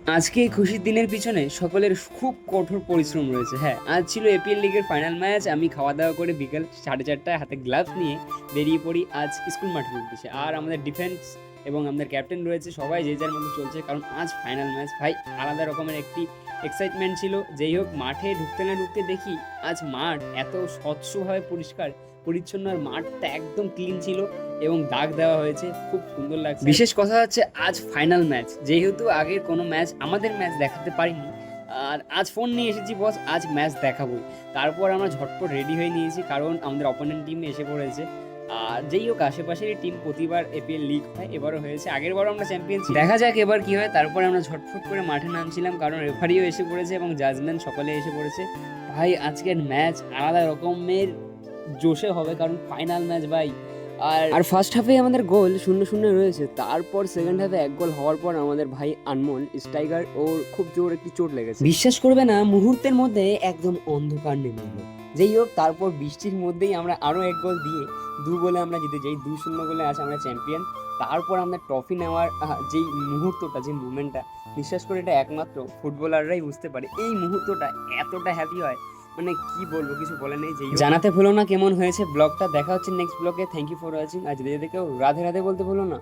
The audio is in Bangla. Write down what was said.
আজকে এই খুশির দিনের পিছনে সকলের খুব কঠোর পরিশ্রম রয়েছে। হ্যাঁ, আজ ছিল এপিএল লিগের ফাইনাল ম্যাচ। আমি খাওয়া দাওয়া করে বিকাল 4:30টায় হাতে গ্লাভস নিয়ে বেরিয়ে পড়ি আজ স্কুল মাঠের উদ্দেশ্যে। আর আমাদের ডিফেন্স এবং আমাদের ক্যাপ্টেন রয়েছে, সবাই যে যার মতো চলছে, কারণ আজ ফাইনাল ম্যাচ। ভাই, আলাদা রকমের একটি এক্সাইটমেন্ট ছিল। যেই হোক, মাঠে ঢুকতে না ঢুকতে দেখি আজ মাঠ এত স্বচ্ছভাবে পরিষ্কার পরিচ্ছন্ন, আর মাঠটা একদম ক্লিন ছিল এবং দাগ দেওয়া হয়েছে, খুব সুন্দর লাগছে। বিশেষ কথা হচ্ছে আজ ফাইনাল ম্যাচ, যেহেতু আগের কোনো ম্যাচ আমাদের ম্যাচ দেখাতে পারিনি, আর আজ ফোন নিয়ে এসেছি বস, আজ ম্যাচ দেখাবোই। তারপর আমরা ঝটপট রেডি হয়ে নিয়েছি, কারণ আমাদের অপোনেন্ট টিম এসে পড়েছে। আর যেই হোক, আশেপাশের টিম প্রতিবার এপিএল লিগ হয়, এবারও হয়েছে, আগের বারও আমরা চ্যাম্পিয়ন ছিলাম। দেখা যাক এবার কি হয়। তারপরে আমরা ঝটফট করে মাঠে নামছিলাম, কারণ রেফারিও এসে পড়েছে এবং জাজমেন্ট সকলে এসে পড়েছে। ভাই, আজকের ম্যাচ আলাদা রকমের জোশে হবে, কারণ ফাইনাল ম্যাচ ভাই। আর ফার্স্ট হাফে আমাদের গোল 0-0 রয়েছে। তারপর সেকেন্ড হাফে এক গোল হওয়ার পর আমাদের ভাই আনমোল স্ট্রাইকার, ওর খুব জোর একটি চোট লেগেছে। বিশ্বাস করবে না, মুহূর্তের মধ্যে একদম অন্ধকার নেমে এলো। যেই হোক, তারপর বৃষ্টির মধ্যেই আমরা আরও এক গোল দিয়ে 2 গোলে আমরা জিতে যাই। 2-0 গোলে আছে আমরা চ্যাম্পিয়ন। তারপর আমরা ট্রফি নেওয়ার যেই মুহূর্তটা, যে মুভমেন্টটা, বিশ্বাস করে এটা একমাত্র ফুটবলাররাই বুঝতে পারে। এই মুহূর্তটা এতটা হ্যাপি হয়, মানে কি বলবো, কিছু বলে নেই। যে জানাতে ভুলো না কেমন হয়েছে ব্লগটা। দেখা হচ্ছে নেক্সট ব্লগে। Thank you for watching. আর যদি কেউ রাধে রাধে বলতে ভুলো না।